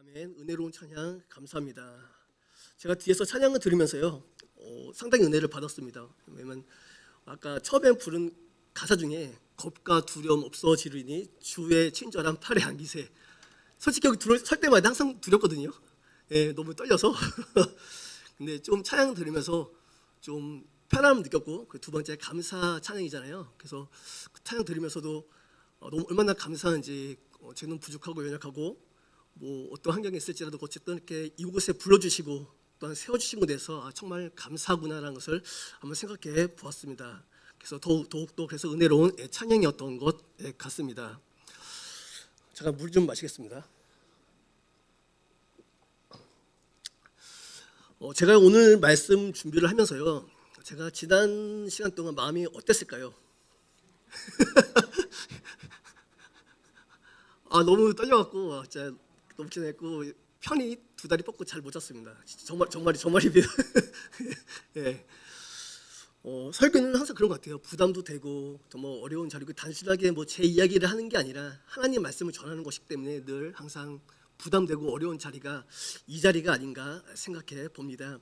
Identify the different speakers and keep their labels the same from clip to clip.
Speaker 1: 아멘. 은혜로운 찬양 감사합니다. 제가 뒤에서 찬양을 들으면서요, 상당히 은혜를 받았습니다. 왜냐면 아까 처음에 부른 가사 중에 겁과 두려움 없어지리니 주의 친절한 팔에 안기세. 솔직히 여기 설 때마다 항상 두렵거든요. 예, 너무 떨려서. 근데 좀 찬양 들으면서 좀 편안함을 느꼈고, 그 두 번째 감사 찬양이잖아요. 그래서 그 찬양 들으면서도 너무 얼마나 감사한지, 저는 부족하고 연약하고 뭐 어떤 환경에 있을지라도 어쨌든 이렇게 이곳에 불러주시고 또한 세워주신 것에 대해서 정말 감사하구나라는 것을 한번 생각해 보았습니다. 그래서 더욱더 그래서 은혜로운 찬양이었던 것 같습니다. 잠깐 물 좀 마시겠습니다. 제가 오늘 말씀 준비를 하면서요, 제가 지난 시간 동안 마음이 어땠을까요? 너무 떨려갖고 진짜 너무 긴했고 편히 두 다리 뻗고 잘 못 잤습니다. 정말입니다. 예. 설교는 항상 그런 것 같아요. 부담도 되고 뭐 어려운 자리고 단순하게 뭐 제 이야기를 하는 게 아니라 하나님 말씀을 전하는 것이기 때문에 늘 항상 부담되고 어려운 자리가 이 자리가 아닌가 생각해 봅니다.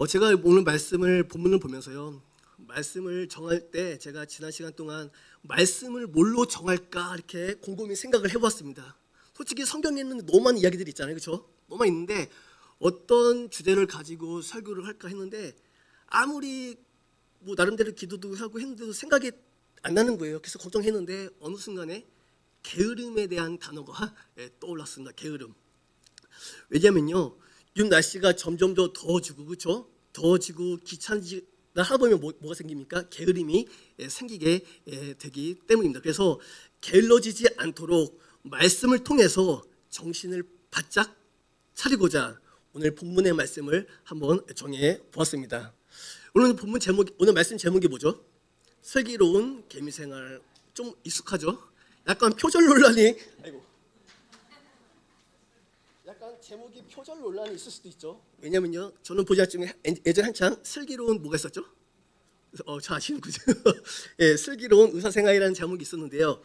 Speaker 1: 제가 오늘 본문을 보면서요, 말씀을 정할 때 제가 지난 시간 동안 말씀을 뭘로 정할까 이렇게 곰곰이 생각을 해보았습니다. 솔직히 성경에는 너무 많은 이야기들이 있잖아요, 그렇죠? 너무 많이 있는데 어떤 주제를 가지고 설교를 할까 했는데 아무리 뭐 나름대로 기도도 하고 했는데도 생각이 안 나는 거예요. 그래서 걱정했는데 어느 순간에 게으름에 대한 단어가 떠올랐습니다. 게으름. 왜냐면요, 요즘 날씨가 점점 더 더워지고, 그렇죠? 더워지고 귀찮지 하다 보면 뭐가 생깁니까? 게으름이 생기게 되기 때문입니다. 그래서 게을러지지 않도록 말씀을 통해서 정신을 바짝 차리고자 오늘 본문의 말씀을 한번 정해 보았습니다. 오늘 말씀 제목이 뭐죠? 슬기로운 개미생활. 좀 익숙하죠? 약간 표절 논란이 약간 제목이 표절 논란이 있을 수도 있죠. 왜냐면요, 저는 보지 중에 예전 한창 슬기로운 뭐가 있었죠? 저 아시는군요. 예, 슬기로운 의사생활이라는 제목이 있었는데요.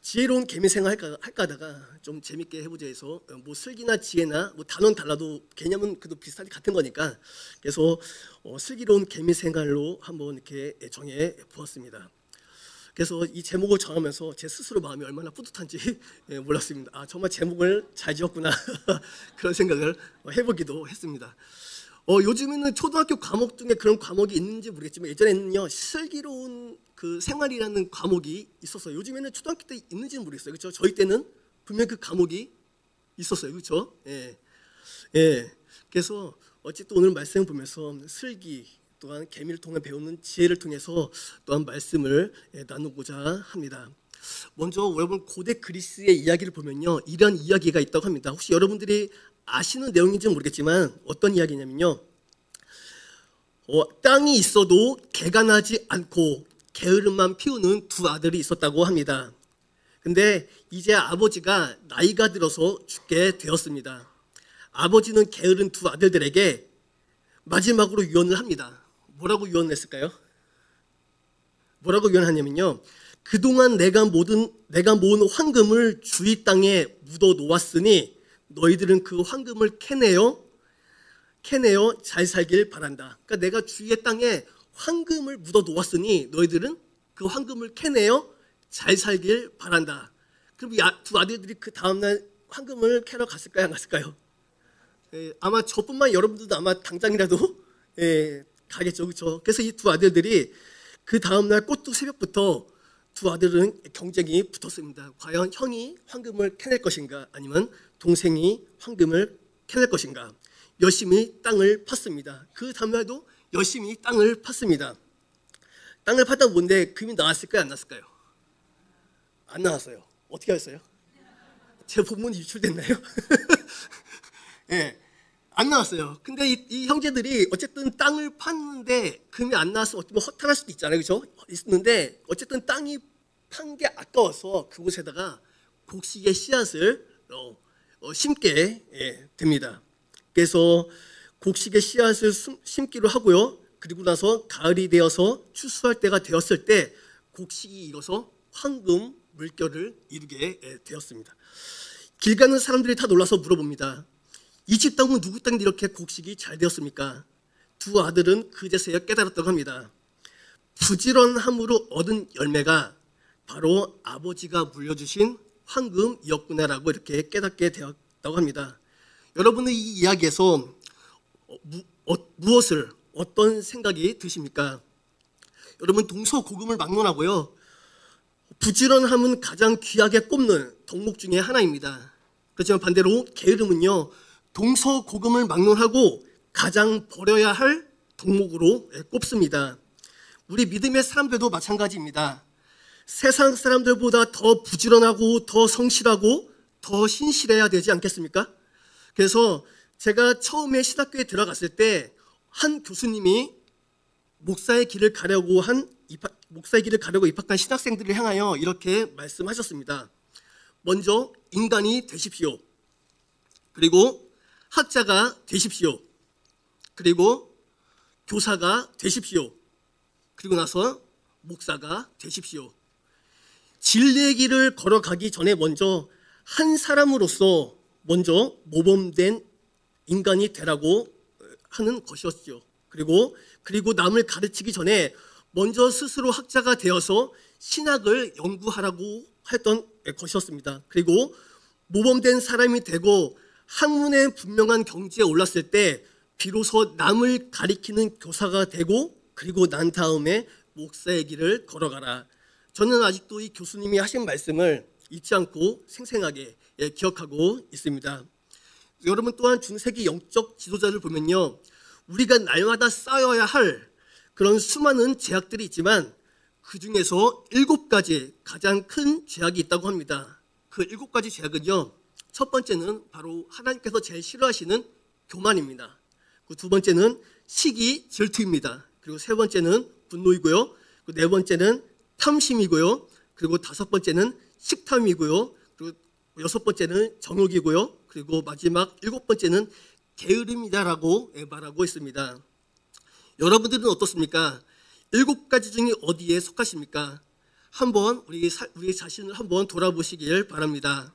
Speaker 1: 지혜로운 개미생활 할까 하다가 좀 재밌게 해보자 해서 뭐 슬기나 지혜나 뭐 단어는 달라도 개념은 그래도 비슷하게 같은 거니까 그래서 슬기로운 개미생활로 한번 이렇게 정해 보았습니다. 그래서 이 제목을 정하면서 제 스스로 마음이 얼마나 뿌듯한지 몰랐습니다. 정말 제목을 잘 지었구나 그런 생각을 해보기도 했습니다. 요즘에는 초등학교 과목 중에 그런 과목이 있는지 모르겠지만 예전에는요, 슬기로운 그 생활이라는 과목이 있었어요. 요즘에는 초등학교 때 있는지는 모르겠어요. 그렇죠? 저희 때는 분명 그 과목이 있었어요. 그렇죠? 예. 예. 그래서 어쨌든 오늘 말씀을 보면서 슬기 또한 개미를 통해 배우는 지혜를 통해서 또한 말씀을 나누고자 합니다. 먼저 여러분 고대 그리스의 이야기를 보면요, 이런 이야기가 있다고 합니다. 혹시 여러분들이 아시는 내용인지는 모르겠지만 어떤 이야기냐면요, 땅이 있어도 개가 나지 않고 게으름만 피우는 두 아들이 있었다고 합니다. 근데 이제 아버지가 나이가 들어서 죽게 되었습니다. 아버지는 게으른 두 아들들에게 마지막으로 유언을 합니다. 뭐라고 유언을 했을까요? 뭐라고 유언하냐면요, 그동안 내가 모은 황금을 주위 땅에 묻어 놓았으니 너희들은 그 황금을 캐내어 잘 살길 바란다. 그러니까 내가 주위의 땅에 황금을 묻어 놓았으니 너희들은 그 황금을 캐내어 잘 살길 바란다. 그럼 두 아들들이 그 다음날 황금을 캐러 갔을까요, 안 갔을까요? 아마 저뿐만 여러분들도 아마 당장이라도 가겠죠, 그렇죠? 그래서 이 두 아들들이 그 다음날 꼬투 새벽부터 두 아들은 경쟁이 붙었습니다. 과연 형이 황금을 캐낼 것인가, 아니면 동생이 황금을 캐낼 것인가. 열심히 땅을 팠습니다. 그 다음날도 열심히 땅을 팠습니다. 땅을 파다 보는데 금이 나왔을까요, 안 나왔을까요? 안 나왔어요. 어떻게 하셨어요? 제 본문이 유출됐나요? 예, 안 나왔어요. 근데 이 형제들이 어쨌든 땅을 팠는데 금이 안 나와서 어떻게 허탈할 수도 있잖아요, 그렇죠? 있는데 어쨌든 땅이 판 게 아까워서 그곳에다가 곡식의 씨앗을 심게 됩니다. 그래서 곡식의 씨앗을 심기로 하고요. 그리고 나서 가을이 되어서 추수할 때가 되었을 때 곡식이 익어서 황금 물결을 이루게 되었습니다. 길 가는 사람들이 다 놀라서 물어봅니다. 이 집 땅은 누구 땅인데 이렇게 곡식이 잘 되었습니까? 두 아들은 그제서야 깨달았다고 합니다. 부지런함으로 얻은 열매가 바로 아버지가 물려주신 황금이었구나라고 이렇게 깨닫게 되었다고 합니다. 여러분은 이 이야기에서 무엇을 어떤 생각이 드십니까? 여러분, 동서고금을 막론하고요, 부지런함은 가장 귀하게 꼽는 덕목 중에 하나입니다. 그렇지만 반대로 게으름은요, 동서고금을 막론하고 가장 버려야 할 덕목으로 꼽습니다. 우리 믿음의 사람들도 마찬가지입니다. 세상 사람들보다 더 부지런하고 더 성실하고 더 신실해야 되지 않겠습니까? 그래서 제가 처음에 신학교에 들어갔을 때 한 교수님이 목사의 길을 가려고 입학한 신학생들을 향하여 이렇게 말씀하셨습니다. 먼저 인간이 되십시오. 그리고 학자가 되십시오. 그리고 교사가 되십시오. 그리고 나서 목사가 되십시오. 진리의 길을 걸어가기 전에 먼저 한 사람으로서 먼저 모범된 인간이 되라고 하는 것이었죠. 그리고 남을 가르치기 전에 먼저 스스로 학자가 되어서 신학을 연구하라고 했던 것이었습니다. 그리고 모범된 사람이 되고 학문의 분명한 경지에 올랐을 때 비로소 남을 가리키는 교사가 되고 그리고 난 다음에 목사의 길을 걸어가라. 저는 아직도 이 교수님이 하신 말씀을 잊지 않고 생생하게 기억하고 있습니다. 여러분 또한 중세기 영적 지도자를 보면요, 우리가 날마다 쌓여야 할 그런 수많은 죄악들이 있지만 그 중에서 7가지 가장 큰 죄악이 있다고 합니다. 그 7가지 죄악은요, 첫 번째는 바로 하나님께서 제일 싫어하시는 교만입니다. 그 두 번째는 시기, 질투입니다. 그리고 세 번째는 분노이고요. 그리고 네 번째는 탐심이고요. 그리고 다섯 번째는 식탐이고요. 그리고 여섯 번째는 정욕이고요. 그리고 마지막 7번째는 게으름이다라고 말하고 있습니다. 여러분들은 어떻습니까? 7가지 중에 어디에 속하십니까? 한번 우리 자신을 한번 돌아보시길 바랍니다.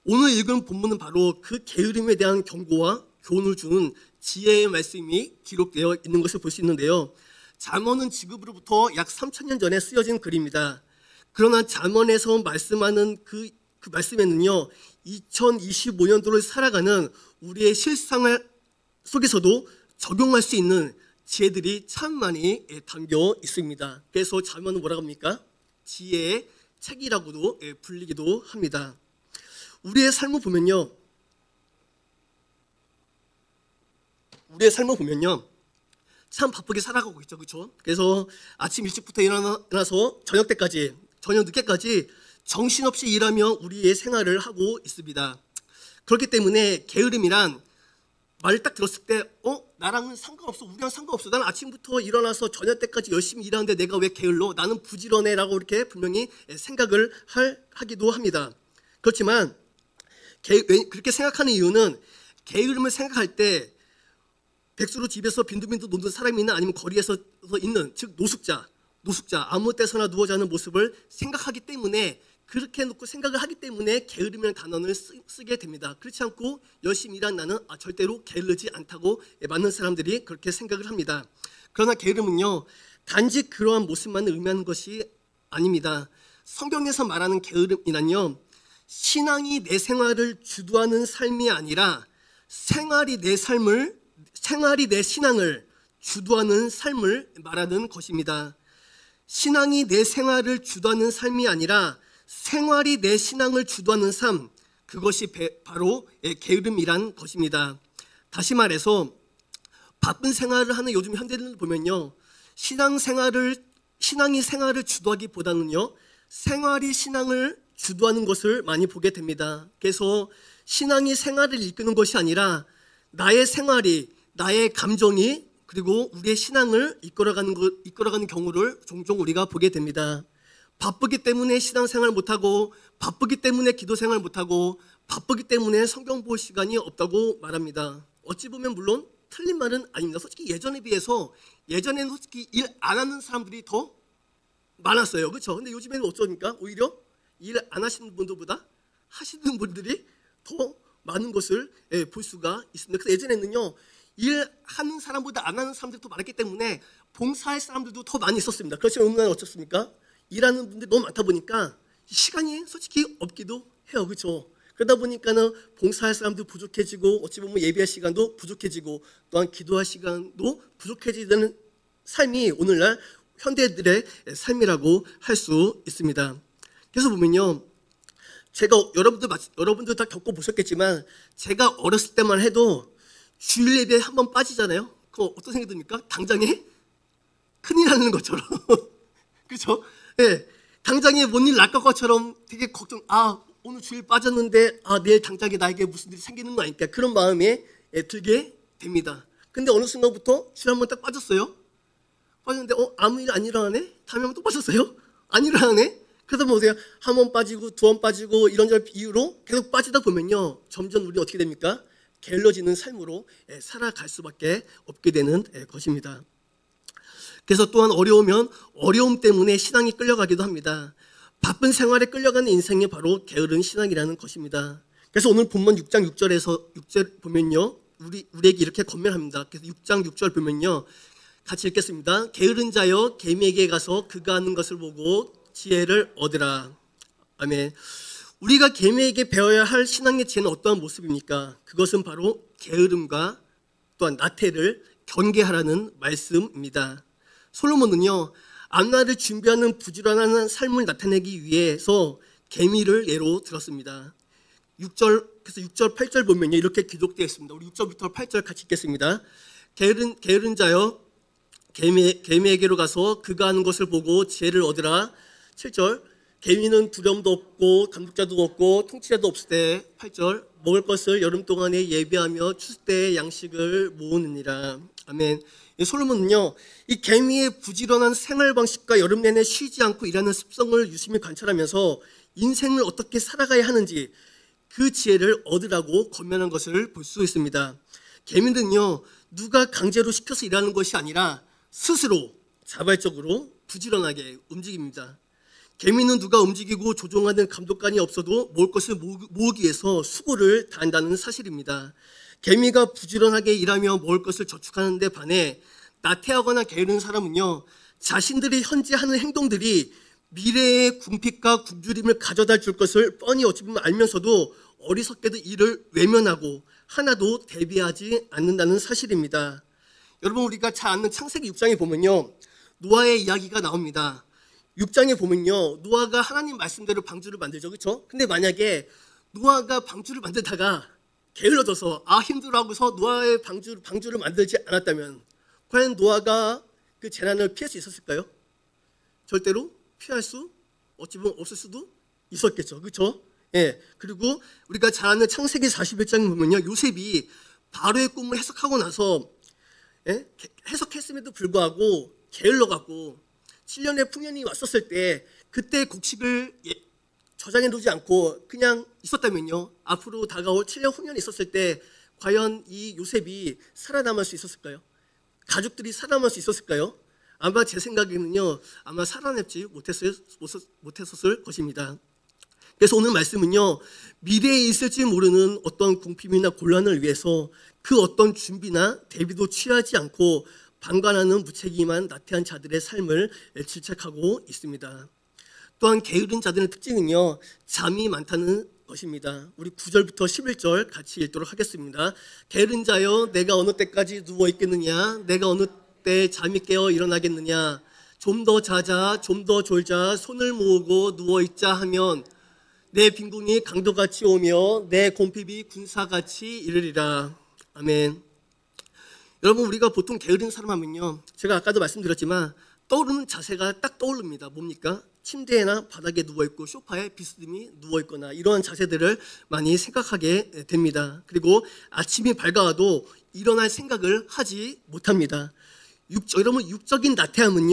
Speaker 1: 오늘 읽은 본문은 바로 그 게으름에 대한 경고와 교훈을 주는 지혜의 말씀이 기록되어 있는 것을 볼 수 있는데요. 잠언은 지금으로부터 약 3000년 전에 쓰여진 글입니다. 그러나 잠언에서 말씀하는 그 말씀에는요, 2025년도를 살아가는 우리의 실생활 속에서도 적용할 수 있는 지혜들이 참 많이 담겨 있습니다. 그래서 잠언은 뭐라고 합니까? 지혜의 책이라고도 불리기도 합니다. 우리의 삶을 보면요, 참 바쁘게 살아가고 있죠, 그렇죠? 그래서 아침 일찍부터 일어나서 저녁 늦게까지 정신없이 일하며 우리의 생활을 하고 있습니다. 그렇기 때문에 게으름이란 말을 딱 들었을 때 나랑은 상관없어, 우리랑 상관없어, 나는 아침부터 일어나서 저녁 때까지 열심히 일하는데 내가 왜 게을러, 나는 부지런해 라고 이렇게 분명히 생각을 하기도 합니다. 그렇지만 그렇게 생각하는 이유는 게으름을 생각할 때 백수로 집에서 빈둥빈둥 노는 사람이 있나 아니면 거리에서 있는, 즉 노숙자 아무 때서나 누워 자는 모습을 생각하기 때문에, 그렇게 놓고 생각을 하기 때문에 게으름이라는 단어를 쓰게 됩니다. 그렇지 않고 열심히 일한 나는 절대로 게으르지 않다고 많은 사람들이 그렇게 생각을 합니다. 그러나 게으름은요, 단지 그러한 모습만 의미하는 것이 아닙니다. 성경에서 말하는 게으름이란요, 신앙이 내 생활을 주도하는 삶이 아니라 생활이 내 신앙을 주도하는 삶을 말하는 것입니다. 신앙이 내 생활을 주도하는 삶이 아니라 생활이 내 신앙을 주도하는 삶, 그것이 바로 게으름이란 것입니다. 다시 말해서 바쁜 생활을 하는 요즘 현대인을 보면요, 신앙이 생활을 주도하기보다는요, 생활이 신앙을 주도하는 것을 많이 보게 됩니다. 그래서 신앙이 생활을 이끄는 것이 아니라 나의 생활이, 나의 감정이, 그리고 우리의 신앙을 이끌어가는 경우를 종종 우리가 보게 됩니다. 바쁘기 때문에 신앙생활 못하고, 바쁘기 때문에 기도생활 못하고, 바쁘기 때문에 성경 볼 시간이 없다고 말합니다. 어찌 보면 물론 틀린 말은 아닙니다. 솔직히 예전에는 솔직히 일 안 하는 사람들이 더 많았어요, 그렇죠? 근데 요즘에는 어쩌니까 오히려 일 안 하시는 분들보다 하시는 분들이 더 많은 것을 볼 수가 있습니다. 그래서 예전에는요, 일하는 사람보다 안 하는 사람들이 더 많았기 때문에 봉사할 사람들도 더 많이 있었습니다. 그렇지만 오늘날 어떻습니까? 일하는 분들이 너무 많다 보니까 시간이 솔직히 없기도 해요. 그렇죠? 그러다 보니까는 봉사할 사람도 부족해지고 어찌 보면 예배할 시간도 부족해지고 또한 기도할 시간도 부족해지는 삶이 오늘날 현대들의 삶이라고 할 수 있습니다. 그래서 보면요, 제가 여러분들 다 겪어보셨겠지만 제가 어렸을 때만 해도 주일 예배에 한번 빠지잖아요. 그거 어떤 생각이 듭니까? 당장에 큰일 나는 것처럼 그렇죠? 네, 당장에 뭔 일 날 것처럼 되게 걱정. 오늘 주일 빠졌는데 내일 당장에 나에게 무슨 일이 생기는 거 아닐까, 그런 마음에 들게 됩니다. 근데 어느 순간부터 주일 한번 딱 빠졌어요. 빠졌는데 아무 일 안 일어나네? 다음에 한번 또 빠졌어요? 안 일어나네? 그러다 보세요. 한 번 빠지고 두 번 빠지고 이런저런 이유로 계속 빠지다 보면요, 점점 우리 어떻게 됩니까? 게을러지는 삶으로 살아갈 수밖에 없게 되는 것입니다. 그래서 또한 어려우면 어려움 때문에 신앙이 끌려가기도 합니다. 바쁜 생활에 끌려가는 인생이 바로 게으른 신앙이라는 것입니다. 그래서 오늘 본문 6장 6절 보면요, 우리에게 이렇게 권면합니다. 그래서 6장 6절 보면요, 같이 읽겠습니다. 게으른 자여 개미에게 가서 그가 하는 것을 보고 지혜를 얻으라. 아멘. 우리가 개미에게 배워야 할 신앙의 지혜는 어떠한 모습입니까? 그것은 바로 게으름과 또한 나태를 경계하라는 말씀입니다. 솔로몬은요, 앞날을 준비하는 부지런한 삶을 나타내기 위해서 개미를 예로 들었습니다. 6절 8절 보면요, 이렇게 기록되어 있습니다. 우리 6절부터 8절 같이 읽겠습니다. 게으른 자여 개미에게로 가서 그가 하는 것을 보고 지혜를 얻으라. 7절, 개미는 두려움도 없고 감독자도 없고 통치자도 없을 때. 8절, 먹을 것을 여름 동안에 예비하며 추수 때에 양식을 모으느니라. 아멘. 솔로몬은요, 이 개미의 부지런한 생활 방식과 여름 내내 쉬지 않고 일하는 습성을 유심히 관찰하면서 인생을 어떻게 살아가야 하는지 그 지혜를 얻으라고 권면한 것을 볼 수 있습니다. 개미는요, 누가 강제로 시켜서 일하는 것이 아니라 스스로 자발적으로 부지런하게 움직입니다. 개미는 누가 움직이고 조종하는 감독관이 없어도 먹을 것을 모으기 위해서 수고를 다한다는 사실입니다. 개미가 부지런하게 일하며 먹을 것을 저축하는 데 반해 나태하거나 게으른 사람은요, 자신들이 현재 하는 행동들이 미래의 궁핍과 굶주림을 가져다 줄 것을 뻔히 어찌 보면 알면서도 어리석게도 이를 외면하고 하나도 대비하지 않는다는 사실입니다. 여러분, 우리가 잘 아는 창세기 6장에 보면요, 노아의 이야기가 나옵니다. 6장에 보면요, 노아가 하나님 말씀대로 방주를 만들죠. 그렇죠? 근데 만약에 노아가 방주를 만들다가 게을러져서 힘들어하고서 노아의 방주를 만들지 않았다면 과연 노아가 그 재난을 피할 수 있었을까요? 절대로 피할 수 어찌 보면 없을 수도 있었겠죠. 그렇죠? 예. 그리고 우리가 잘 아는 창세기 41장에 보면요, 요셉이 바로의 꿈을 해석하고 나서 해석했음에도 불구하고 게을러갖고 7년의 풍년이 왔었을 때 그때 곡식을 저장해 두지 않고 그냥 있었다면요, 앞으로 다가올 7년 후년이 있었을 때 과연 이 요셉이 살아남을 수 있었을까요? 가족들이 살아남을 수 있었을까요? 아마 제 생각에는요, 아마 살아남지 못했었을 것입니다. 그래서 오늘 말씀은요, 미래에 있을지 모르는 어떤 궁핍이나 곤란을 위해서 그 어떤 준비나 대비도 취하지 않고 방관하는 무책임한 나태한 자들의 삶을 질책하고 있습니다. 또한 게으른 자들의 특징은요, 잠이 많다는 것입니다. 우리 9절부터 11절 같이 읽도록 하겠습니다. 게으른 자여 내가 어느 때까지 누워 있겠느냐, 내가 어느 때 잠이 깨어 일어나겠느냐, 좀 더 자자, 좀 더 졸자, 손을 모으고 누워 있자 하면 내 빈궁이 강도같이 오며 내 곰핍이 군사같이 이르리라. 아멘. 여러분, 우리가 보통 게으른 사람 하면요, 제가 아까도 말씀드렸지만 떠오르는 자세가 딱 떠오릅니다. 뭡니까? 침대나 바닥에 누워있고 소파에 비스듬히 누워있거나 이러한 자세들을 많이 생각하게 됩니다. 그리고 아침이 밝아와도 일어날 생각을 하지 못합니다. 여러분, 육적인 나태함은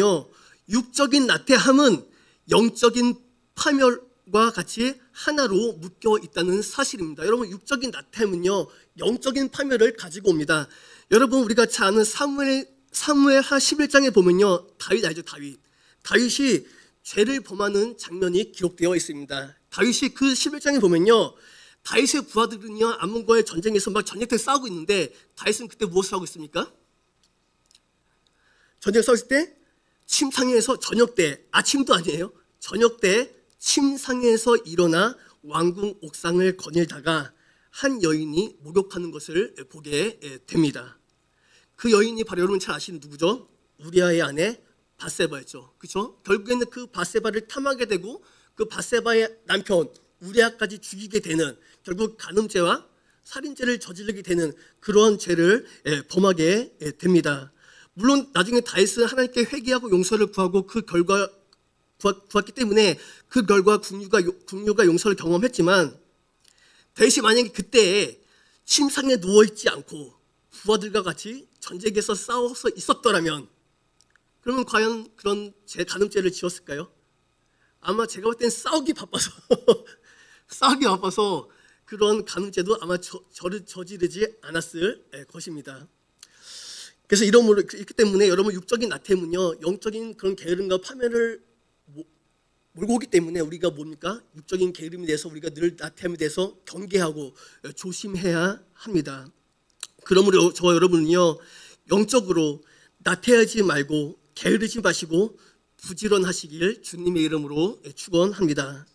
Speaker 1: 영적인 파멸과 같이 하나로 묶여 있다는 사실입니다. 여러분, 육적인 나태함은요, 영적인 파멸을 가지고 옵니다. 여러분, 우리가 잘 아는 사무엘하 11장에 보면요, 다윗 알죠? 다윗이 죄를 범하는 장면이 기록되어 있습니다. 다윗이 그 11장에 보면요, 다윗의 부하들은요, 암몬과의 전쟁에서 막 전쟁터 싸우고 있는데 다윗은 그때 무엇을 하고 있습니까? 전쟁 싸울 때 침상에서 저녁 때, 아침도 아니에요. 저녁 때 침상에서 일어나 왕궁 옥상을 거닐다가 한 여인이 목욕하는 것을 보게 됩니다. 그 여인이 바로 여러분 잘 아시는 누구죠? 우리아의 아내 밧세바였죠. 그렇죠? 결국에는 그 밧세바를 탐하게 되고 그 밧세바의 남편 우리아까지 죽이게 되는, 결국 간음죄와 살인죄를 저지르게 되는 그런 죄를 범하게 됩니다. 물론 나중에 다윗은 하나님께 회개하고 용서를 구하고 그 결과 구했기 때문에 그 결과 국류가 용서를 경험했지만, 다윗이 만약에 그때 침상에 누워있지 않고 부하들과 같이 전쟁에서 싸워서 있었더라면 그러면 과연 그런 간음죄를 지었을까요? 아마 제가 볼 땐 싸우기 바빠서 그런 간음죄도 아마 저지르지 않았을 것입니다. 그래서 이렇기 때문에 여러분, 육적인 나태함은요, 영적인 그런 게으름과 파멸을 몰고 오기 때문에 우리가 뭡니까? 육적인 게으름에 대해서 우리가 늘 나태함에 대해서 경계하고 조심해야 합니다. 그러므로 저와 여러분은요, 영적으로 나태하지 말고 게으르지 마시고 부지런하시길 주님의 이름으로 축원합니다.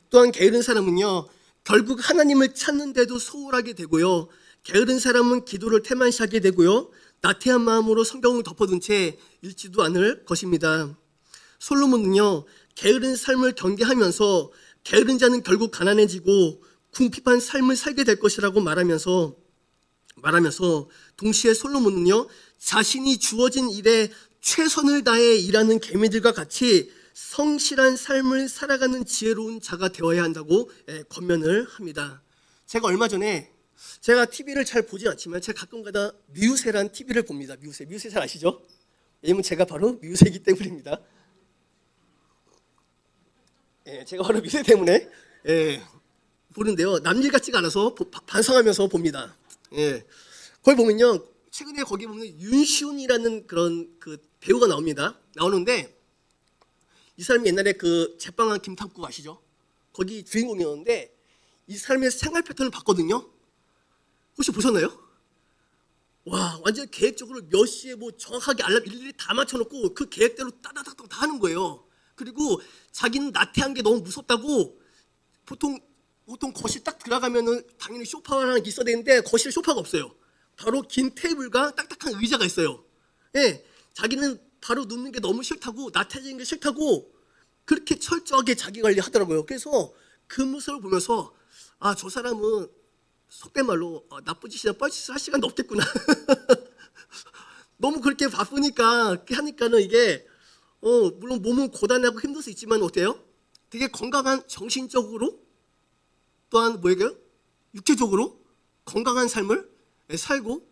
Speaker 1: 또한 게으른 사람은요, 결국 하나님을 찾는데도 소홀하게 되고요, 게으른 사람은 기도를 태만시하게 되고요, 나태한 마음으로 성경을 덮어둔 채 읽지도 않을 것입니다. 솔로몬은요, 게으른 삶을 경계하면서 게으른 자는 결국 가난해지고 궁핍한 삶을 살게 될 것이라고 말하면서 동시에 솔로몬은요, 자신이 주어진 일에 최선을 다해 일하는 개미들과 같이 성실한 삶을 살아가는 지혜로운 자가 되어야 한다고 권면을 합니다. 제가 얼마 전에, 제가 TV를 잘 보진 않지만 제가 가끔가다 미우새란 TV를 봅니다. 미우새 잘 아시죠? 왜냐면 제가 바로 미우새이기 때문입니다. 제가 바로 미우새 때문에 보는데요, 남일 같지가 않아서 반성하면서 봅니다. 거기 보면요, 최근에 거기 보면 윤시훈이라는 그런 그 배우가 나오는데, 이 사람이 옛날에 그 제빵한 김탐구 아시죠? 거기 주인공이었는데 이 사람의 생활 패턴을 봤거든요. 혹시 보셨나요? 와, 완전 계획적으로 몇 시에 뭐 정확하게 알람 일일이 다 맞춰놓고 그 계획대로 따다닥 다 하는 거예요. 그리고 자기는 나태한 게 너무 무섭다고 보통 거실 딱 들어가면은 당연히 소파라는 게 있어야 되는데 거실에 소파가 없어요. 바로 긴 테이블과 딱딱한 의자가 있어요. 자기는 바로 눕는 게 너무 싫다고, 나태해지는 게 싫다고 그렇게 철저하게 자기 관리하더라고요. 그래서 그 모습을 보면서 저 사람은 속된 말로 나쁜 짓이나 뻘짓을 할 시간도 없겠구나. 너무 그렇게 바쁘니까 하니까는 이게 물론 몸은 고단하고 힘들 수 있지만 어때요? 되게 건강한, 정신적으로 또한 뭐예요? 육체적으로 건강한 삶을 살고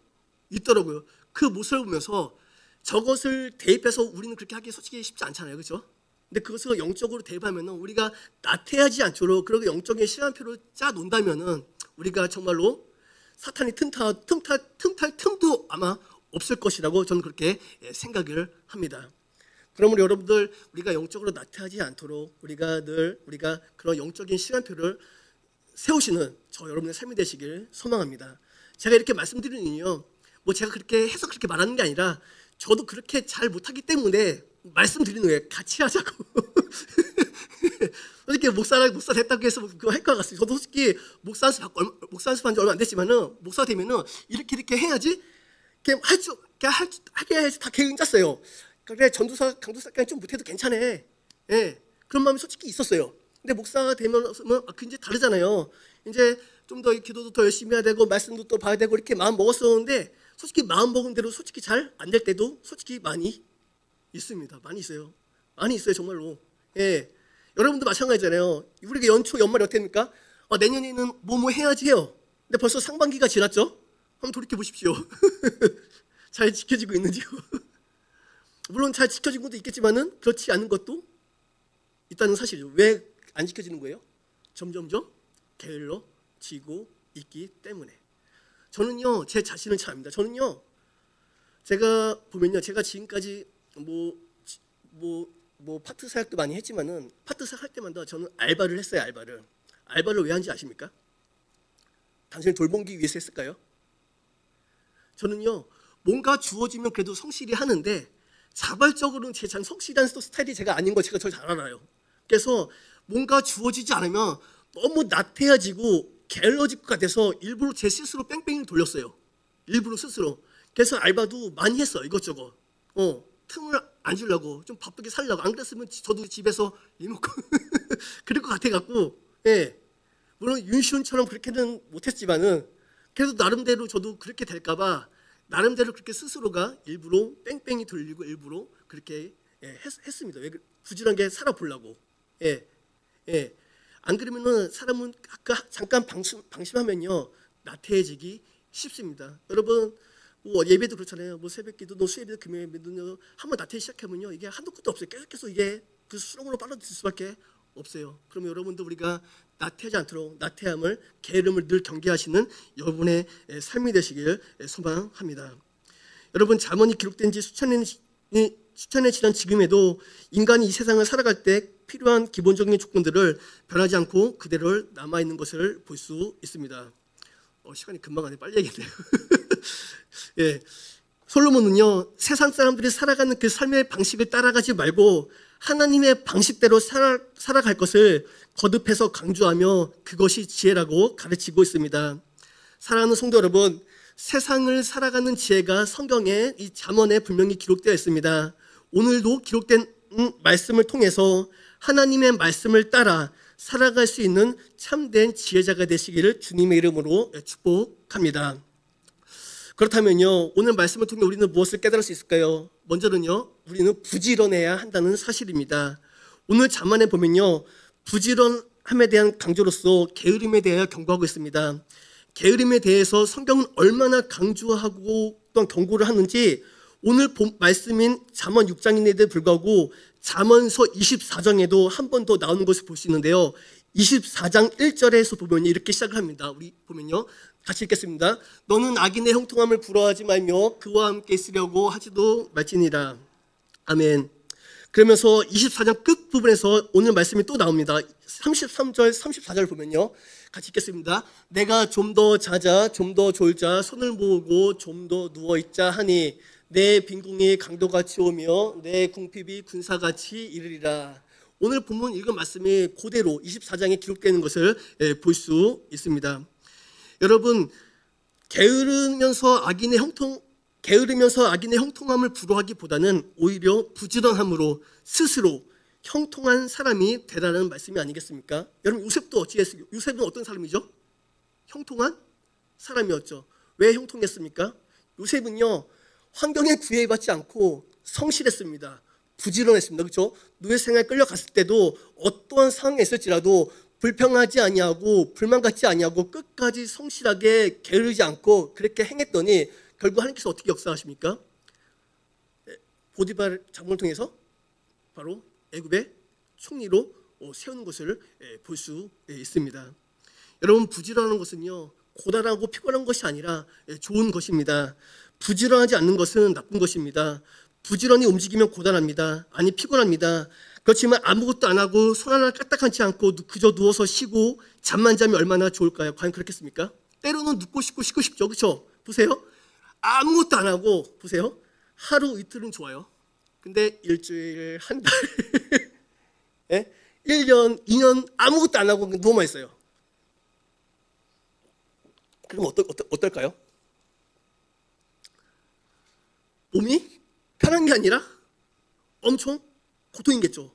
Speaker 1: 있더라고요. 그 모습을 보면서 저것을 대입해서 우리는 그렇게 하기 솔직히 쉽지 않잖아요, 그렇죠? 근데 그것을 영적으로 대입하면은 우리가 나태하지 않도록 그렇게 영적인 시간표를 짜 놓는다면은 우리가 정말로 사탄이 틈탈 틈도 아마 없을 것이라고 저는 그렇게 생각을 합니다. 그러므로 여러분들, 우리가 영적으로 나태하지 않도록 우리가 그런 영적인 시간표를 세우시는 저 여러분의 삶이 되시길 소망합니다. 제가 이렇게 말씀드리는 이유는요, 뭐 제가 그렇게 해서 그렇게 말하는 게 아니라 저도 그렇게 잘 못하기 때문에 말씀드리는 거예요. 같이 하자고. 솔직히 목사 됐다고 해서 그거 할 것 같습니다. 저도 솔직히 목사 연습한 지 얼마 안 됐지만은 목사 되면은 이렇게 해야지. 하게 해서 다 계획 짰어요. 그래, 전도사, 강도사까지 좀 못해도 괜찮아. 그런 마음이 솔직히 있었어요. 근데 목사가 되면 이제 다르잖아요. 이제 좀 더 기도도 더 열심히 해야 되고 말씀도 또 봐야 되고 이렇게 마음 먹었었는데, 솔직히 마음 먹은 대로 솔직히 잘 안 될 때도 솔직히 많이 있습니다. 많이 있어요 정말로. 여러분도 마찬가지잖아요. 우리가 연말이 어떻습니까? 내년에는 뭐 해야지 해요. 근데 벌써 상반기가 지났죠? 한번 돌이켜 보십시오. 잘 지켜지고 있는지요? 물론 잘 지켜진 것도 있겠지만은 그렇지 않은 것도 있다는 사실이죠. 왜 안 지켜지는 거예요? 점점점 게을러지고 있기 때문에. 저는요, 제 자신을 잘 압니다. 저는요, 제가 보면요, 제가 지금까지 파트 사역도 많이 했지만은 파트 사역 할 때마다 저는 알바를 했어요. 알바를 왜 한지 아십니까? 단순히 돌보기 위해서 했을까요? 저는요, 뭔가 주어지면 그래도 성실히 하는데 자발적으로는 제 성실한 스타일이 제가 아닌 거 제가 잘 알아요. 그래서 뭔가 주어지지 않으면 너무 나태해지고 게을러질 것 같아서 일부러 제 스스로 뺑뺑이를 돌렸어요. 일부러 스스로. 그래서 알바도 많이 했어요. 이것저것. 틈을 안 주려고, 좀 바쁘게 살려고. 안 그랬으면 저도 집에서 일 먹고 그럴 것 같아갖고, 예. 물론 윤시훈처럼 그렇게는 못했지만은 그래도 나름대로 저도 그렇게 될까봐 나름대로 그렇게 스스로가 일부러 뺑뺑이 돌리고 일부러 그렇게 했습니다. 왜 부지런하게 살아보려고. 예. 예. 안 그러면은 사람은 아까 잠깐 방심하면요 나태해지기 쉽습니다. 여러분 뭐 예배도 그렇잖아요. 뭐 새벽기도, 수요일도, 금요일도 한번 나태해지기 시작하면요 이게 한도 끝도 없어요. 계속 이게 그 수렁으로 빨아들 수밖에 없어요. 그럼 여러분도 우리가 나태하지 않도록 나태함을, 게으름을 늘 경계하시는 여러분의 삶이 되시길 소망합니다. 여러분 잠언이 기록된 지 수천년이 지난 지금에도 인간이 이 세상을 살아갈 때 필요한 기본적인 조건들을 변하지 않고 그대로 남아있는 것을 볼 수 있습니다. 시간이 금방 가네. 빨리 얘기해요. 예. 솔로몬은요 세상 사람들이 살아가는 그 삶의 방식을 따라가지 말고 하나님의 방식대로 살아갈 것을 거듭해서 강조하며 그것이 지혜라고 가르치고 있습니다. 사랑하는 성도 여러분, 세상을 살아가는 지혜가 성경에 이 잠언에 분명히 기록되어 있습니다. 오늘도 기록된 말씀을 통해서 하나님의 말씀을 따라 살아갈 수 있는 참된 지혜자가 되시기를 주님의 이름으로 축복합니다. 그렇다면요 오늘 말씀을 통해 우리는 무엇을 깨달을 수 있을까요? 먼저는요 우리는 부지런해야 한다는 사실입니다. 오늘 잠언에 보면요 부지런함에 대한 강조로서 게으름에 대하여 경고하고 있습니다. 게으름에 대해서 성경은 얼마나 강조하고 또한 경고를 하는지 오늘 본 말씀인 잠언 6장인데도 불구하고 잠언서 24장에도 한 번 더 나오는 것을 볼 수 있는데요. 24장 1절에서 보면 이렇게 시작을 합니다. 우리 보면요. 같이 읽겠습니다. 너는 악인의 형통함을 부러워하지 말며 그와 함께 있으려고 하지도 말지니라. 아멘. 그러면서 24장 끝부분에서 오늘 말씀이 또 나옵니다. 33절, 34절 보면요. 같이 읽겠습니다. 내가 좀 더 자자, 좀 더 졸자, 손을 모으고 좀 더 누워있자 하니 내 빈궁이 강도같이 오며 내 궁핍이 군사같이 이르리라. 오늘 본문 읽은 말씀이 그대로 24장에 기록되는 것을 볼 수 있습니다. 여러분 게으르면서 악인의 형통함을 부러워하기보다는 오히려 부지런함으로 스스로 형통한 사람이 되라는 말씀이 아니겠습니까? 여러분 요셉도 어찌했어요? 요셉은 어떤 사람이죠? 형통한 사람이었죠. 왜 형통했습니까? 요셉은요 환경에 구애받지 않고 성실했습니다. 부지런했습니다. 그렇죠? 노예 생활에 끌려갔을 때도 어떠한 상황에 있을지라도 불평하지 아니하고 불만 갖지 아니하고 끝까지 성실하게 게으르지 않고 그렇게 행했더니 결국 하나님께서 어떻게 역사하십니까? 보디발 장군을 통해서 바로 애굽의 총리로 세우는 것을 볼 수 있습니다. 여러분 부지런한 것은요 고단하고 피곤한 것이 아니라 좋은 것입니다. 부지런하지 않는 것은 나쁜 것입니다. 부지런히 움직이면 고단합니다. 아니 피곤합니다. 그렇지만 아무것도 안 하고 손 하나 까딱하지 않고 그저 누워서 쉬고 잠만 자면 얼마나 좋을까요? 과연 그렇겠습니까? 때로는 눕고 싶고 쉬고 싶죠. 그렇죠? 보세요. 아무것도 안 하고 보세요. 하루 이틀은 좋아요. 근데 일주일, 한 달, 1년, 2년 아무것도 안 하고 누워만 있어요. 그럼 어떨까요? 몸이 편한 게 아니라 엄청 고통이겠죠.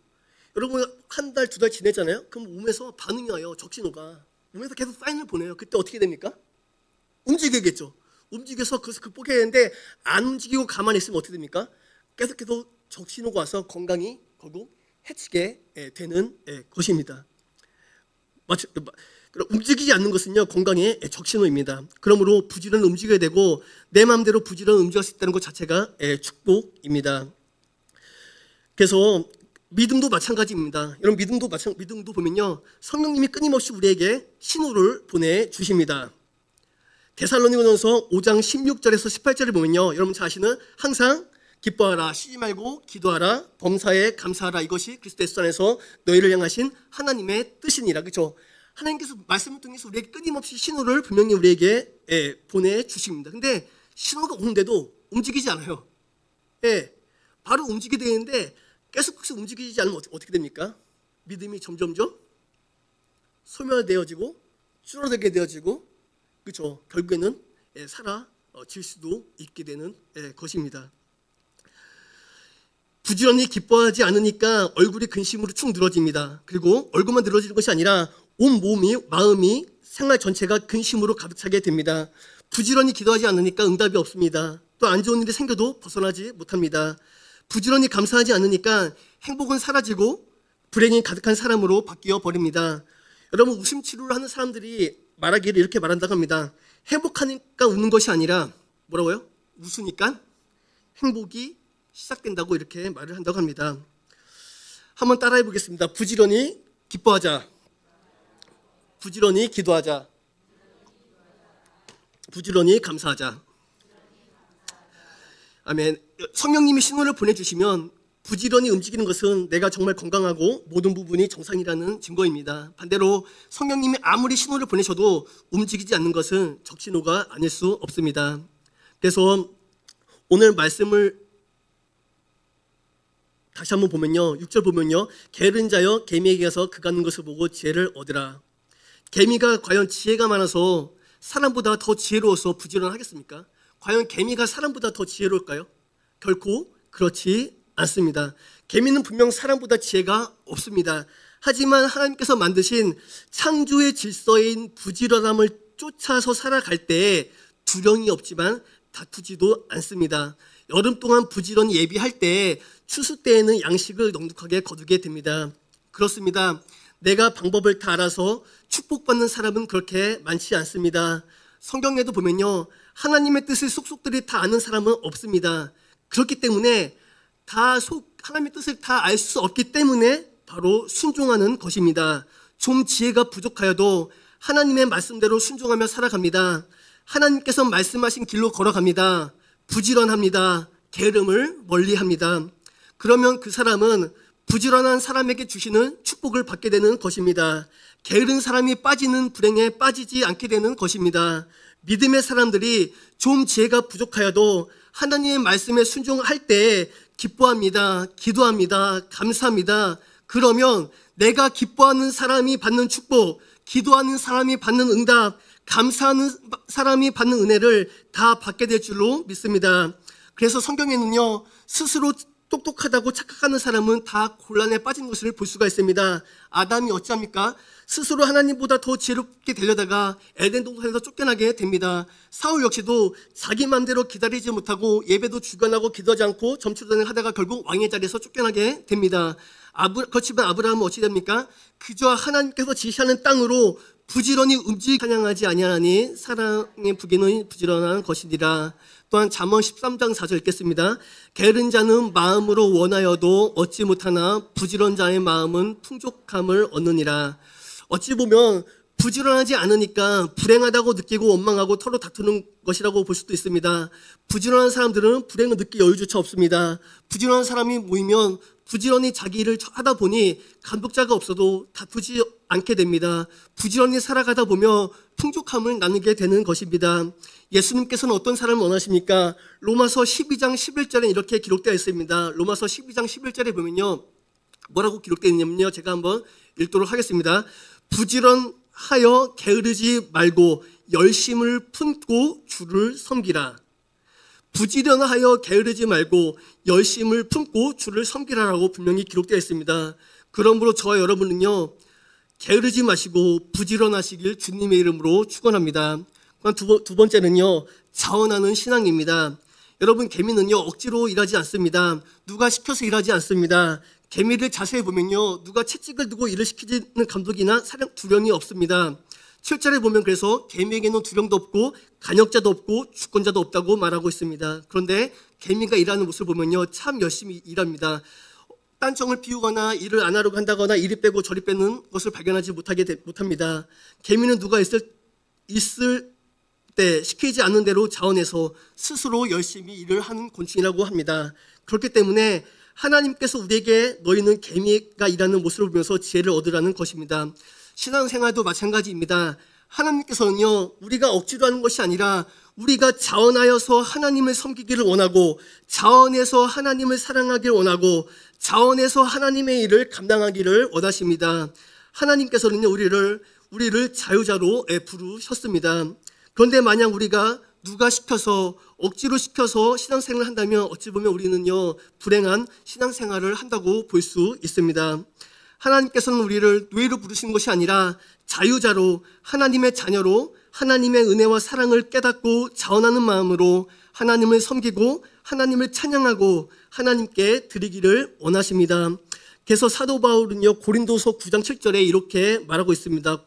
Speaker 1: 여러분 한 달, 두 달 지내잖아요. 그럼 몸에서 반응이 와요. 적신호가. 몸에서 계속 사인을 보내요. 그때 어떻게 됩니까? 움직이겠죠. 움직여서 그것을 극복해야 되는데 안 움직이고 가만히 있으면 어떻게 됩니까? 계속 적신호가 와서 건강이 결국 해치게 되는 것입니다. 움직이지 않는 것은요 건강의 적신호입니다. 그러므로 부지런히 움직여야 되고 내 마음대로 부지런히 움직일 수 있다는 것 자체가 축복입니다. 그래서 믿음도 마찬가지입니다. 여러분 믿음도 보면요 성령님이 끊임없이 우리에게 신호를 보내주십니다. 데살로니가전서 5장 16절에서 18절을 보면요 여러분 잘 아시는 항상 기뻐하라, 쉬지 말고 기도하라, 범사에 감사하라, 이것이 그리스도 예수 안에서 너희를 향하신 하나님의 뜻이니라. 그렇죠? 하나님께서 말씀을 통해서 우리에게 끊임없이 신호를 분명히 우리에게 보내주십니다. 근데 신호가 오는데도 움직이지 않아요. 바로 움직이게 되는데 계속 움직이지 않으면 어떻게 됩니까? 믿음이 점점점 소멸되어지고 줄어들게 되어지고, 그렇죠? 결국에는 사라질 수도 있게 되는 것입니다. 부지런히 기뻐하지 않으니까 얼굴이 근심으로 축 늘어집니다. 그리고 얼굴만 늘어지는 것이 아니라 온 몸이, 마음이, 생활 전체가 근심으로 가득 차게 됩니다. 부지런히 기도하지 않으니까 응답이 없습니다. 또 안 좋은 일이 생겨도 벗어나지 못합니다. 부지런히 감사하지 않으니까 행복은 사라지고 불행이 가득한 사람으로 바뀌어 버립니다. 여러분, 웃음 치료를 하는 사람들이 말하기를 이렇게 말한다고 합니다. 행복하니까 웃는 것이 아니라 뭐라고요? 웃으니까 행복이 시작된다고 이렇게 말을 한다고 합니다. 한번 따라해 보겠습니다. 부지런히 기뻐하자. 부지런히 기도하자. 부지런히 감사하자. 아멘. 성령님이 신호를 보내주시면 부지런히 움직이는 것은 내가 정말 건강하고 모든 부분이 정상이라는 증거입니다. 반대로 성령님이 아무리 신호를 보내셔도 움직이지 않는 것은 적신호가 아닐 수 없습니다. 그래서 오늘 말씀을 다시 한번 보면요, 6절 보면요, 게으른 자여 개미에게 가서 그가 하는 것을 보고 지혜를 얻으라. 개미가 과연 지혜가 많아서 사람보다 더 지혜로워서 부지런하겠습니까? 과연 개미가 사람보다 더 지혜로울까요? 결코 그렇지 않습니다. 개미는 분명 사람보다 지혜가 없습니다. 하지만 하나님께서 만드신 창조의 질서인 부지런함을 쫓아서 살아갈 때에 두려움이 없지만 다투지도 않습니다. 여름 동안 부지런히 예비할 때 추수 때에는 양식을 넉넉하게 거두게 됩니다. 그렇습니다. 내가 방법을 다 알아서 축복받는 사람은 그렇게 많지 않습니다. 성경에도 보면요, 하나님의 뜻을 속속들이 다 아는 사람은 없습니다. 그렇기 때문에 하나님의 뜻을 다 알 수 없기 때문에 바로 순종하는 것입니다. 좀 지혜가 부족하여도 하나님의 말씀대로 순종하며 살아갑니다. 하나님께서 말씀하신 길로 걸어갑니다. 부지런합니다. 게으름을 멀리합니다. 그러면 그 사람은 부지런한 사람에게 주시는 축복을 받게 되는 것입니다. 게으른 사람이 빠지는 불행에 빠지지 않게 되는 것입니다. 믿음의 사람들이 좀 지혜가 부족하여도 하나님의 말씀에 순종할 때 기뻐합니다. 기도합니다. 감사합니다. 그러면 내가 기뻐하는 사람이 받는 축복, 기도하는 사람이 받는 응답, 감사하는 사람이 받는 은혜를 다 받게 될 줄로 믿습니다. 그래서 성경에는요, 스스로 똑똑하다고 착각하는 사람은 다 곤란에 빠진 것을 볼 수가 있습니다. 아담이 어찌합니까? 스스로 하나님보다 더 지혜롭게 되려다가 에덴 동산에서 쫓겨나게 됩니다. 사울 역시도 자기 맘대로 기다리지 못하고 예배도 주관하고 기도하지 않고 점추전을 하다가 결국 왕의 자리에서 쫓겨나게 됩니다. 그렇지만 아브라함은 어찌 됩니까? 그저 하나님께서 지시하는 땅으로 부지런히 찬양하지 아니하니 사랑의 부귀는 부지런한 것이니라. 또한 잠언 13장 4절 읽겠습니다. 게으른 자는 마음으로 원하여도 얻지 못하나 부지런 자의 마음은 풍족함을 얻느니라. 어찌 보면 부지런하지 않으니까 불행하다고 느끼고 원망하고 서로 다투는 것이라고 볼 수도 있습니다. 부지런한 사람들은 불행을 느낄 여유조차 없습니다. 부지런한 사람이 모이면 부지런히 자기 일을 하다 보니 감독자가 없어도 다투지 않게 됩니다. 부지런히 살아가다 보며 풍족함을 나누게 되는 것입니다. 예수님께서는 어떤 사람을 원하십니까? 로마서 12장 11절에 이렇게 기록되어 있습니다. 로마서 12장 11절에 보면요, 뭐라고 기록되어 있냐면요, 제가 한번 읽도록 하겠습니다. 부지런하여 게으르지 말고 열심을 품고 주를 섬기라. 부지런하여 게으르지 말고 열심을 품고 주를 섬기라라고 분명히 기록되어 있습니다. 그러므로 저와 여러분은요, 게으르지 마시고 부지런하시길 주님의 이름으로 축원합니다. 두 번째는요, 자원하는 신앙입니다. 여러분, 개미는요, 억지로 일하지 않습니다. 누가 시켜서 일하지 않습니다. 개미를 자세히 보면요, 누가 채찍을 두고 일을 시키는 감독이나 두령이 없습니다. 7절에 보면 그래서 개미에게는 두령도 없고 간역자도 없고 주권자도 없다고 말하고 있습니다. 그런데 개미가 일하는 모습을 보면요, 참 열심히 일합니다. 딴청을 피우거나 일을 안 하려고 한다거나 이리 빼고 저리 빼는 것을 발견하지 못합니다. 개미는 누가 있을 때 시키지 않는 대로 자원해서 스스로 열심히 일을 하는 곤충이라고 합니다. 그렇기 때문에 하나님께서 우리에게 너희는 개미가 일하는 모습을 보면서 지혜를 얻으라는 것입니다. 신앙생활도 마찬가지입니다. 하나님께서는요, 우리가 억지로 하는 것이 아니라 우리가 자원하여서 하나님을 섬기기를 원하고, 자원해서 하나님을 사랑하기를 원하고, 자원해서 하나님의 일을 감당하기를 원하십니다. 하나님께서는요, 우리를 자유자로 부르셨습니다. 그런데 만약 우리가 누가 시켜서, 억지로 시켜서 신앙생활을 한다면 어찌 보면 우리는요, 불행한 신앙생활을 한다고 볼 수 있습니다. 하나님께서는 우리를 노예로 부르신 것이 아니라 자유자로, 하나님의 자녀로 하나님의 은혜와 사랑을 깨닫고 자원하는 마음으로 하나님을 섬기고 하나님을 찬양하고 하나님께 드리기를 원하십니다. 그래서 사도 바울은요, 고린도서 9장 7절에 이렇게 말하고 있습니다.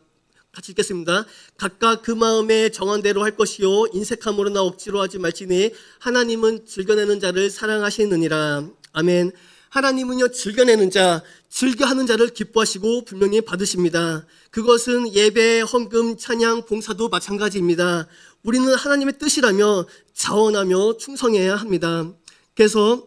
Speaker 1: 같이 읽겠습니다. 각각 그 마음에 정한 대로 할 것이요 인색함으로나 억지로 하지 말지니 하나님은 즐겨내는 자를 사랑하시느니라. 아멘. 하나님은요, 즐겨내는 자, 즐겨하는 자를 기뻐하시고 분명히 받으십니다. 그것은 예배, 헌금, 찬양, 봉사도 마찬가지입니다. 우리는 하나님의 뜻이라며 자원하며 충성해야 합니다. 그래서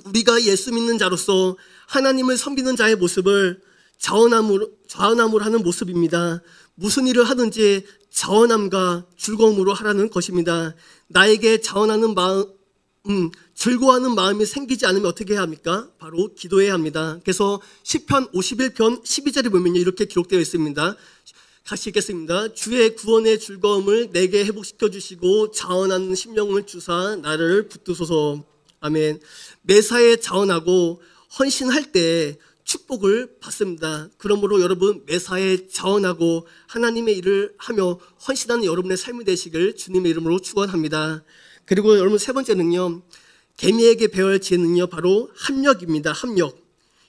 Speaker 1: 우리가 예수 믿는 자로서 하나님을 섬기는 자의 모습을 자원함으로 하는 모습입니다. 무슨 일을 하든지 자원함과 즐거움으로 하라는 것입니다. 나에게 자원하는 마음, 즐거워하는 마음이 생기지 않으면 어떻게 해야 합니까? 바로 기도해야 합니다. 그래서 시편 51편 12절에 보면요, 이렇게 기록되어 있습니다. 같이 읽겠습니다. 주의 구원의 즐거움을 내게 회복시켜 주시고 자원하는 심령을 주사 나를 붙드소서. 아멘. 매사에 자원하고 헌신할 때 축복을 받습니다. 그러므로 여러분, 매사에 자원하고 하나님의 일을 하며 헌신하는 여러분의 삶이 되시길 주님의 이름으로 축원합니다. 그리고 여러분, 세 번째는요, 개미에게 배워야 할 지혜는요, 바로 합력입니다. 합력.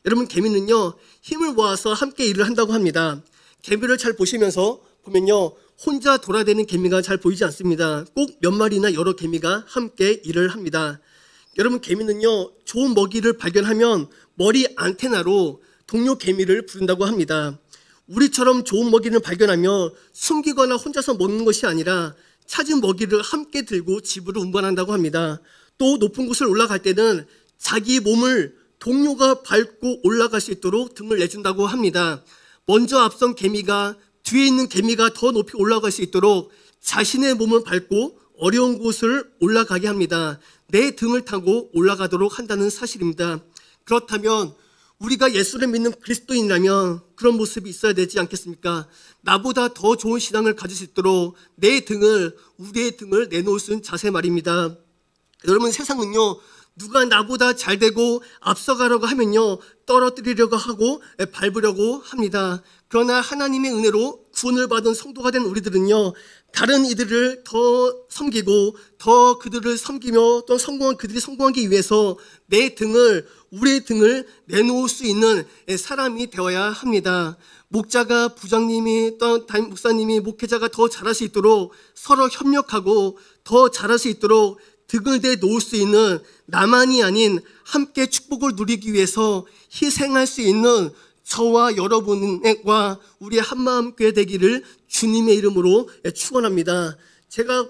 Speaker 1: 여러분, 개미는요, 힘을 모아서 함께 일을 한다고 합니다. 개미를 잘 보시면서 보면요, 혼자 돌아다니는 개미가 잘 보이지 않습니다. 꼭 몇 마리나 여러 개미가 함께 일을 합니다. 여러분, 개미는요, 좋은 먹이를 발견하면 머리 안테나로 동료 개미를 부른다고 합니다. 우리처럼 좋은 먹이를 발견하며 숨기거나 혼자서 먹는 것이 아니라 찾은 먹이를 함께 들고 집으로 운반한다고 합니다. 또 높은 곳을 올라갈 때는 자기 몸을 동료가 밟고 올라갈 수 있도록 등을 내준다고 합니다. 먼저 앞선 개미가 뒤에 있는 개미가 더 높이 올라갈 수 있도록 자신의 몸을 밟고 어려운 곳을 올라가게 합니다. 내 등을 타고 올라가도록 한다는 사실입니다. 그렇다면 우리가 예수를 믿는 그리스도인이라면 그런 모습이 있어야 되지 않겠습니까? 나보다 더 좋은 신앙을 가질 수 있도록 우리의 등을 내놓을 수 있는 자세 말입니다. 여러분, 세상은요, 누가 나보다 잘 되고 앞서가려고 하면요, 떨어뜨리려고 하고 밟으려고 합니다. 그러나 하나님의 은혜로 구원을 받은 성도가 된 우리들은요, 다른 이들을 더 섬기고 더 그들을 섬기며 또 그들이 성공하기 위해서 우리의 등을 내놓을 수 있는 사람이 되어야 합니다. 목자가 부장님이 또 담임 목사님이 목회자가 더 잘할 수 있도록 서로 협력하고 더 잘할 수 있도록 등을 내놓을 수 있는, 나만이 아닌 함께 축복을 누리기 위해서 희생할 수 있는 저와 여러분과 우리의 한마음 교회 되기를 주님의 이름으로 축원합니다. 제가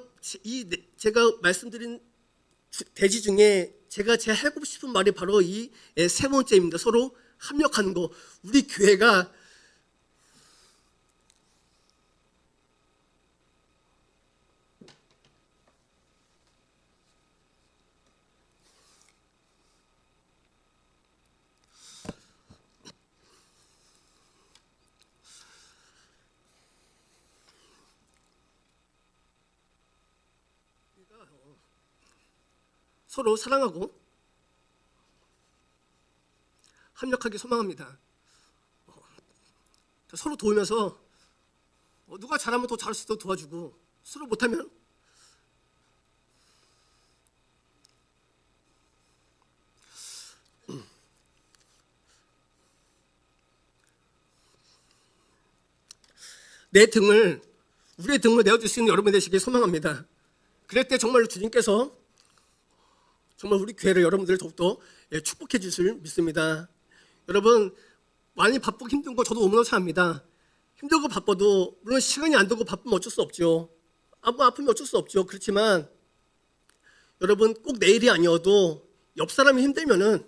Speaker 1: 말씀드린 대지 중에 제가 하고 싶은 말이 바로 이 세 번째입니다. 서로 합력하는 거. 우리 교회가 서로 사랑하고 합력하기 소망합니다. 서로 도우면서 누가 잘하면 더 잘할 수 있도록 도와주고, 서로 못하면 우리의 등을 내어줄 수 있는 여러분 되시길 소망합니다. 그럴 때 정말 주님께서 정말 우리 교회를, 여러분들을 더욱더 축복해 주실 믿습니다. 여러분, 많이 바쁘고 힘든 거 저도 너무나 잘합니다. 힘들고 바빠도, 물론 시간이 안 되고 바쁘면 어쩔 수 없죠. 아프면 어쩔 수 없죠. 그렇지만 여러분, 꼭 내일이 아니어도, 옆 사람이 힘들면은,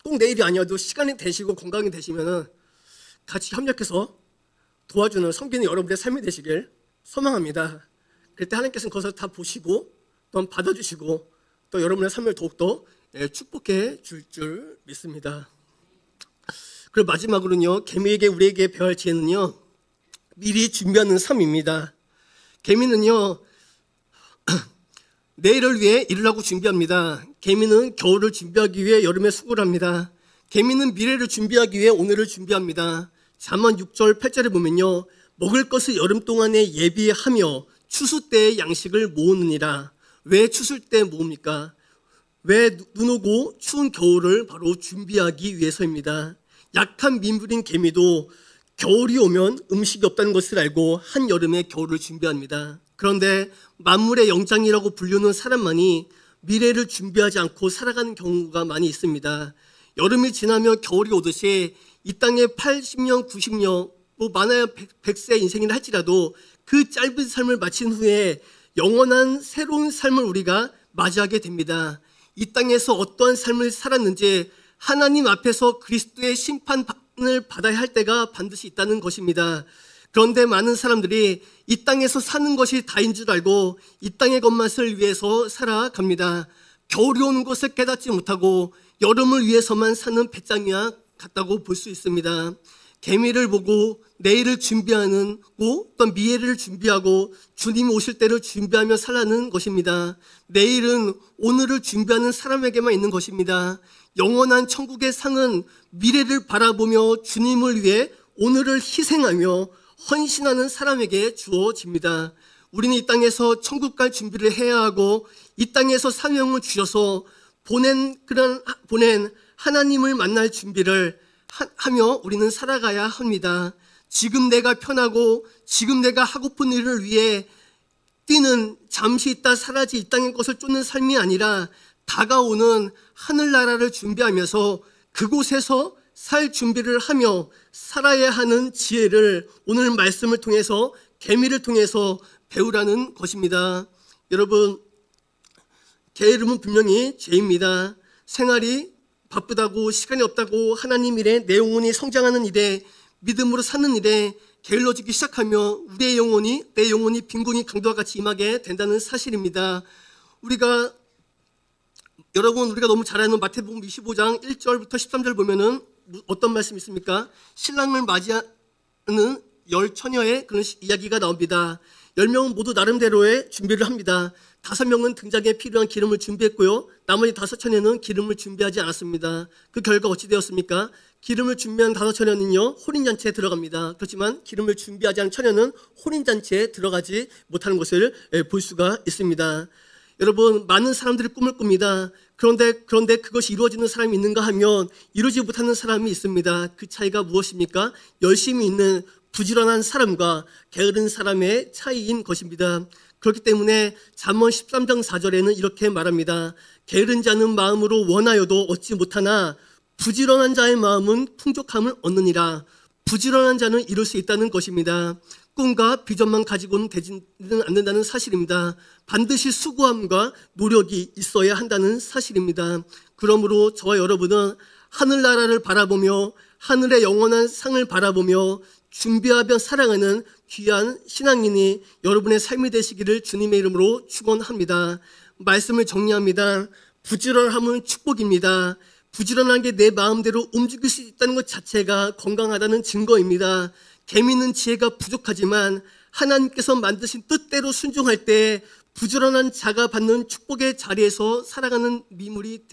Speaker 1: 꼭 내일이 아니어도 시간이 되시고 건강이 되시면은 같이 협력해서 도와주는 섬기는 여러분의 삶이 되시길 소망합니다. 그럴 때 하나님께서는 그것을 다 보시고 또 받아주시고 또 여러분의 삶을 더욱더 축복해 줄 믿습니다. 그리고 마지막으로는요, 개미에게 우리에게 배워야 할 지혜는요, 미리 준비하는 삶입니다. 개미는요, 내일을 위해 일을 하고 준비합니다. 개미는 겨울을 준비하기 위해 여름에 수고를 합니다. 개미는 미래를 준비하기 위해 오늘을 준비합니다. 잠언 6절 8절에 보면요, 먹을 것을 여름 동안에 예비하며 추수 때의 양식을 모으느니라. 왜 추수 때 모읍니까? 왜 눈 오고 추운 겨울을 바로 준비하기 위해서입니다. 약한 민물인 개미도 겨울이 오면 음식이 없다는 것을 알고 한여름에 겨울을 준비합니다. 그런데 만물의 영장이라고 불리는 사람만이 미래를 준비하지 않고 살아가는 경우가 많이 있습니다. 여름이 지나면 겨울이 오듯이 이 땅에 80년, 90년, 뭐 많아야 100세 인생이라 할지라도 그 짧은 삶을 마친 후에 영원한 새로운 삶을 우리가 맞이하게 됩니다. 이 땅에서 어떠한 삶을 살았는지 하나님 앞에서 그리스도의 심판을 받아야 할 때가 반드시 있다는 것입니다. 그런데 많은 사람들이 이 땅에서 사는 것이 다인 줄 알고 이 땅의 것만을 위해서 살아갑니다. 겨울이 오는 것을 깨닫지 못하고 여름을 위해서만 사는 배짱이와 같다고 볼 수 있습니다. 개미를 보고 내일을 준비하는 어떤 미래를 준비하고 주님이 오실 때를 준비하며 살라는 것입니다. 내일은 오늘을 준비하는 사람에게만 있는 것입니다. 영원한 천국의 상은 미래를 바라보며 주님을 위해 오늘을 희생하며 헌신하는 사람에게 주어집니다. 우리는 이 땅에서 천국 갈 준비를 해야 하고 이 땅에서 사명을 주셔서 보낸 하나님을 만날 준비를 하며 우리는 살아가야 합니다. 지금 내가 편하고 지금 내가 하고픈 일을 위해 뛰는 잠시 있다 사라질 이 땅의 것을 쫓는 삶이 아니라 다가오는 하늘나라를 준비하면서 그곳에서 살 준비를 하며 살아야 하는 지혜를 오늘 말씀을 통해서 개미를 통해서 배우라는 것입니다. 여러분, 게으름은 분명히 죄입니다. 생활이 바쁘다고 시간이 없다고 하나님 일에 내 영혼이 성장하는 일에 믿음으로 사는 일에 게을러지기 시작하며 우리의 영혼이 내 영혼이 빈곤이 강도와 같이 임하게 된다는 사실입니다. 우리가 너무 잘 아는 마태복음 25장 1절부터 13절 보면은 어떤 말씀이 있습니까? 신랑을 맞이하는 10처녀의 그런 이야기가 나옵니다. 10명은 모두 나름대로의 준비를 합니다. 5명은 등장에 필요한 기름을 준비했고요. 나머지 5처녀는 기름을 준비하지 않았습니다. 그 결과 어찌 되었습니까? 기름을 준비한 5처녀는요, 혼인잔치에 들어갑니다. 그렇지만 기름을 준비하지 않은 처녀는 혼인잔치에 들어가지 못하는 것을 볼 수가 있습니다. 여러분, 많은 사람들이 꿈을 꿉니다. 그런데 그것이 이루어지는 사람이 있는가 하면 이루어지지 못하는 사람이 있습니다. 그 차이가 무엇입니까? 열심히 있는 부지런한 사람과 게으른 사람의 차이인 것입니다. 그렇기 때문에 잠언 13장 4절에는 이렇게 말합니다. 게으른 자는 마음으로 원하여도 얻지 못하나 부지런한 자의 마음은 풍족함을 얻느니라. 부지런한 자는 이룰 수 있다는 것입니다. 꿈과 비전만 가지고는 되지는 않는다는 사실입니다. 반드시 수고함과 노력이 있어야 한다는 사실입니다. 그러므로 저와 여러분은 하늘나라를 바라보며 하늘의 영원한 상을 바라보며 준비하며 살아가는 귀한 신앙인이 여러분의 삶이 되시기를 주님의 이름으로 축원합니다. 말씀을 정리합니다. 부지런함은 축복입니다. 부지런한 게 내 마음대로 움직일 수 있다는 것 자체가 건강하다는 증거입니다. 개미는 지혜가 부족하지만 하나님께서 만드신 뜻대로 순종할 때 부지런한 자가 받는 축복의 자리에서 살아가는 미물이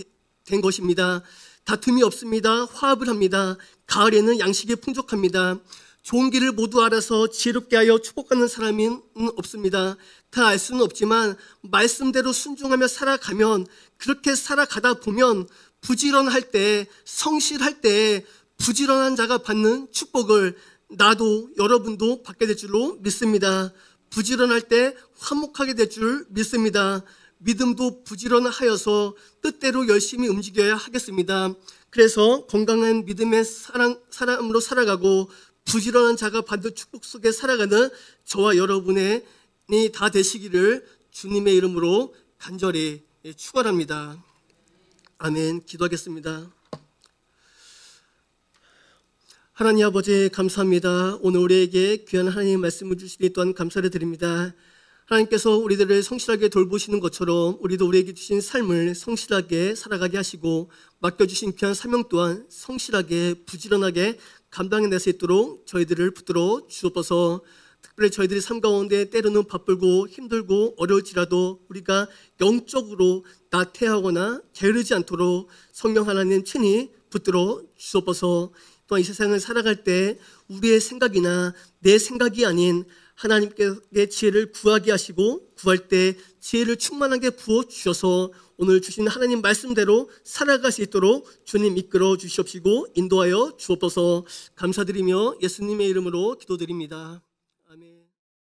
Speaker 1: 된 것입니다. 다툼이 없습니다. 화합을 합니다. 가을에는 양식이 풍족합니다. 좋은 길을 모두 알아서 지혜롭게 하여 축복하는 사람은 없습니다. 다 알 수는 없지만 말씀대로 순종하며 살아가면, 그렇게 살아가다 보면 부지런할 때, 성실할 때 부지런한 자가 받는 축복을 나도 여러분도 받게 될 줄로 믿습니다. 부지런할 때 화목하게 될 줄 믿습니다. 믿음도 부지런하여서 뜻대로 열심히 움직여야 하겠습니다. 그래서 건강한 믿음의 사람으로 살아가고 부지런한 자가 받는 축복 속에 살아가는 저와 여러분이 다 되시기를 주님의 이름으로 간절히 축원합니다. 아멘. 기도하겠습니다. 하나님 아버지 감사합니다. 오늘 우리에게 귀한 하나님의 말씀을 주시니 또한 감사를 드립니다. 하나님께서 우리들을 성실하게 돌보시는 것처럼 우리도 우리에게 주신 삶을 성실하게 살아가게 하시고 맡겨주신 귀한 사명 또한 성실하게 부지런하게 감당해낼 수 있도록 저희들을 붙들어 주옵소서. 특별히 저희들이 삶 가운데 때로는 바쁘고 힘들고 어려울지라도 우리가 영적으로 나태하거나 게으르지 않도록 성령 하나님 친히 붙들어 주옵소서. 또한 이 세상을 살아갈 때 우리의 생각이나 내 생각이 아닌 하나님께 지혜를 구하게 하시고 구할 때 지혜를 충만하게 부어 주셔서 오늘 주신 하나님 말씀대로 살아갈 수 있도록 주님 이끌어 주시옵시고 인도하여 주옵소서. 감사드리며 예수님의 이름으로 기도드립니다.